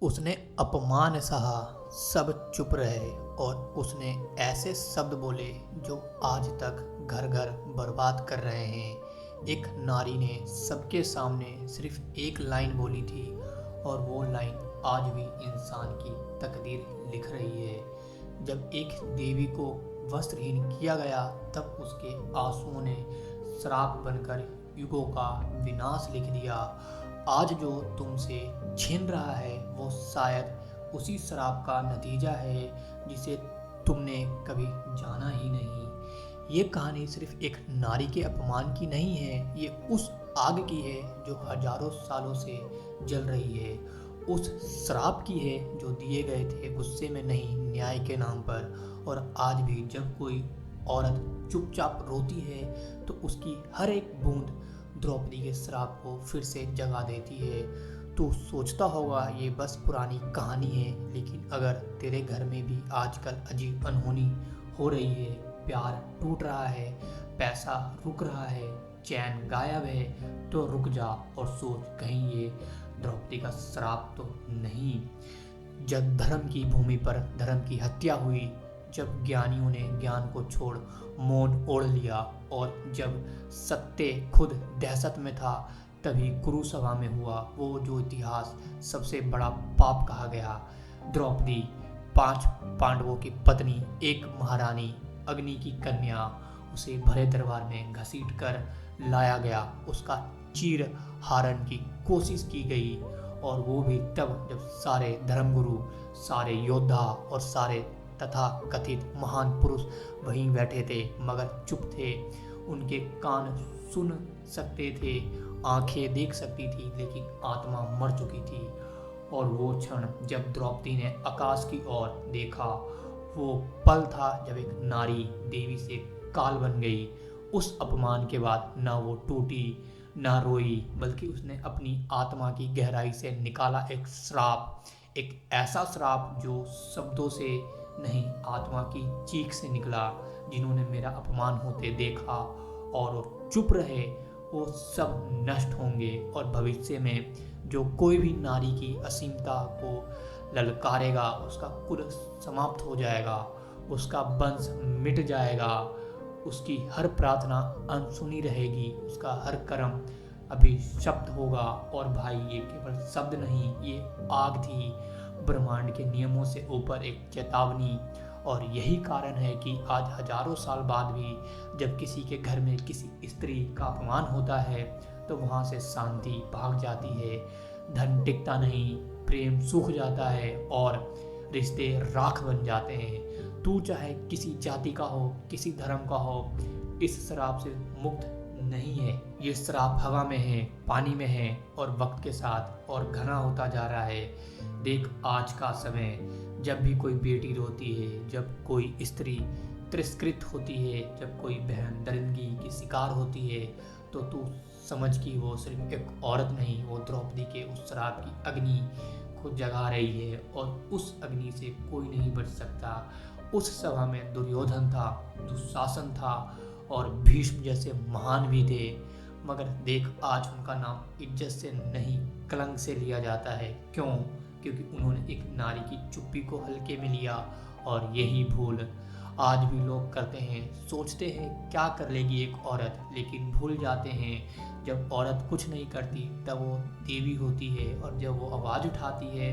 उसने अपमान सहा, सब चुप रहे और उसने ऐसे शब्द बोले जो आज तक घर घर बर्बाद कर रहे हैं। एक नारी ने सबके सामने सिर्फ एक लाइन बोली थी और वो लाइन आज भी इंसान की तकदीर लिख रही है। जब एक देवी को वस्त्रहीन किया गया तब उसके आंसुओं ने श्राप बनकर युगों का विनाश लिख दिया। आज जो तुमसे छीन रहा है वो शायद उसी श्राप का नतीजा है जिसे तुमने कभी जाना ही नहीं। ये कहानी सिर्फ एक नारी के अपमान की नहीं है, ये उस आग की है जो हजारों सालों से जल रही है, उस श्राप की है जो दिए गए थे गुस्से में नहीं, न्याय के नाम पर। और आज भी जब कोई औरत चुपचाप रोती है तो उसकी हर एक बूंद द्रौपदी के श्राप को फिर से जगा देती है। तू सोचता होगा ये बस पुरानी कहानी है, लेकिन अगर तेरे घर में भी आजकल अजीब अनहोनी हो रही है, प्यार टूट रहा है, पैसा रुक रहा है, चैन गायब है, तो रुक जा और सोच कहीं ये द्रौपदी का श्राप तो नहीं। जब धर्म की भूमि पर धर्म की हत्या हुई, जब ज्ञानियों ने ज्ञान को छोड़ मौन ओढ़ लिया और जब सत्य खुद दहशत में था, तभी कुरुसभा में हुआ वो जो इतिहास सबसे बड़ा पाप कहा गया। द्रौपदी 5 पांडवों की पत्नी, एक महारानी, अग्नि की कन्या, उसे भरे दरबार में घसीट कर लाया गया, उसका चीर हरण की कोशिश की गई और वो भी तब जब सारे धर्मगुरु, सारे योद्धा और सारे तथा कथित महान पुरुष वहीं बैठे थे मगर चुप थे। उनके कान सुन सकते थे, आंखें देख सकती थी, लेकिन आत्मा मर चुकी थी। और वो क्षण जब द्रौपदी ने आकाश की ओर देखा, वो पल था जब एक नारी देवी से काल बन गई। उस अपमान के बाद ना वो टूटी ना रोई, बल्कि उसने अपनी आत्मा की गहराई से निकाला एक श्राप, एक ऐसा श्राप जो शब्दों से नहीं, आत्मा की चीख से निकला। जिन्होंने मेरा अपमान होते देखा और वो चुप रहे, वो सब नष्ट होंगे और भविष्य में जो कोई भी नारी की असीमता को ललकारेगा उसका कुल समाप्त हो जाएगा, उसका वंश मिट जाएगा, उसकी हर प्रार्थना अनसुनी रहेगी, उसका हर कर्म अभिशप्त होगा। और भाई ये केवल शब्द नहीं, ये आग थी, ब्रह्मांड के नियमों से ऊपर एक चेतावनी। और यही कारण है कि आज हजारों साल बाद भी जब किसी के घर में किसी स्त्री का अपमान होता है तो वहाँ से शांति भाग जाती है, धन टिकता नहीं, प्रेम सूख जाता है और रिश्ते राख बन जाते हैं। तू चाहे किसी जाति का हो, किसी धर्म का हो, इस श्राप से मुक्त नहीं है। ये श्राप हवा में है, पानी में है और वक्त के साथ और घना होता जा रहा है। देख आज का समय, जब भी कोई बेटी रोती है, जब कोई स्त्री तिरस्कृत होती है, जब कोई बहन दरिंदगी की शिकार होती है, तो तू समझ कि वो सिर्फ एक औरत नहीं, वो द्रौपदी के उस श्राप की अग्नि को जगा रही है और उस अग्नि से कोई नहीं बच सकता। उस सभा में दुर्योधन था, दुशासन था और भीष्म जैसे महान भी थे, मगर देख आज उनका नाम इज्जत से नहीं कलंक से लिया जाता है। क्यों? क्योंकि उन्होंने एक नारी की चुप्पी को हल्के में लिया। और यही भूल आज भी लोग करते हैं, सोचते हैं क्या कर लेगी एक औरत, लेकिन भूल जाते हैं जब औरत कुछ नहीं करती तब वो देवी होती है और जब वो आवाज़ उठाती है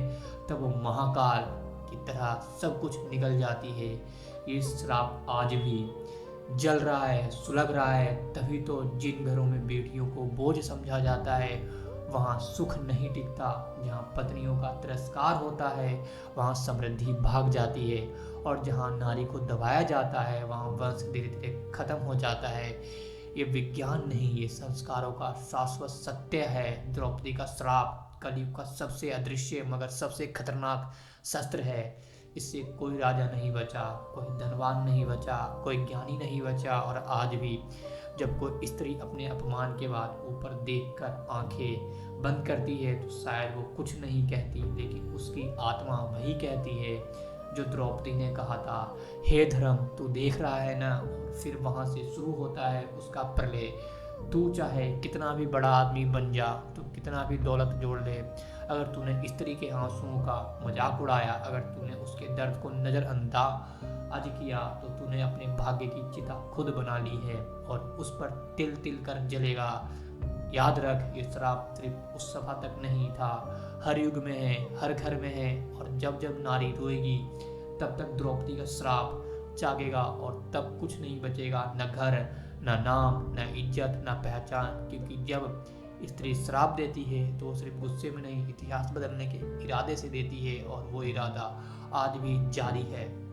तब वो महाकाल की तरह सब कुछ निकल जाती है। ये श्राप आज भी जल रहा है, सुलग रहा है, तभी तो जिन घरों में बेटियों को बोझ समझा जाता है वहाँ सुख नहीं टिकता, जहाँ पत्नियों का तिरस्कार होता है वहाँ समृद्धि भाग जाती है और जहाँ नारी को दबाया जाता है वहाँ वंश धीरे धीरे खत्म हो जाता है। ये विज्ञान नहीं, ये संस्कारों का शाश्वत सत्य है। द्रौपदी का श्राप कलयुग का सबसे अदृश्य मगर सबसे खतरनाक शस्त्र है। इससे कोई राजा नहीं बचा, कोई धनवान नहीं बचा, कोई ज्ञानी नहीं बचा। और आज भी जब कोई स्त्री अपने अपमान के बाद ऊपर देखकर आंखें बंद करती है तो शायद वो कुछ नहीं कहती, लेकिन उसकी आत्मा वही कहती है जो द्रौपदी ने कहा था, हे धर्म तू देख रहा है ना। फिर वहाँ से शुरू होता है उसका प्रलय। तू चाहे कितना भी बड़ा आदमी बन जा, तू कितना भी दौलत जोड़ ले, अगर तूने स्त्री के आंसुओं का मजाक उड़ाया, अगर तूने उसके दर्द को नज़रअंदाज किया, तो तूने अपने भाग्य की चिता खुद बना ली है और उस पर तिल तिल कर जलेगा। याद रख, ये श्राप सिर्फ उस सभा तक नहीं था, हर युग में है, हर घर में है। और जब जब नारी रोएगी तब तक द्रौपदी का श्राप जागेगा और तब कुछ नहीं बचेगा, न घर, न नाम, न इज्जत, न पहचान। क्योंकि जब स्त्री श्राप देती है तो सिर्फ गुस्से में नहीं, इतिहास बदलने के इरादे से देती है, और वो इरादा आज भी जारी है।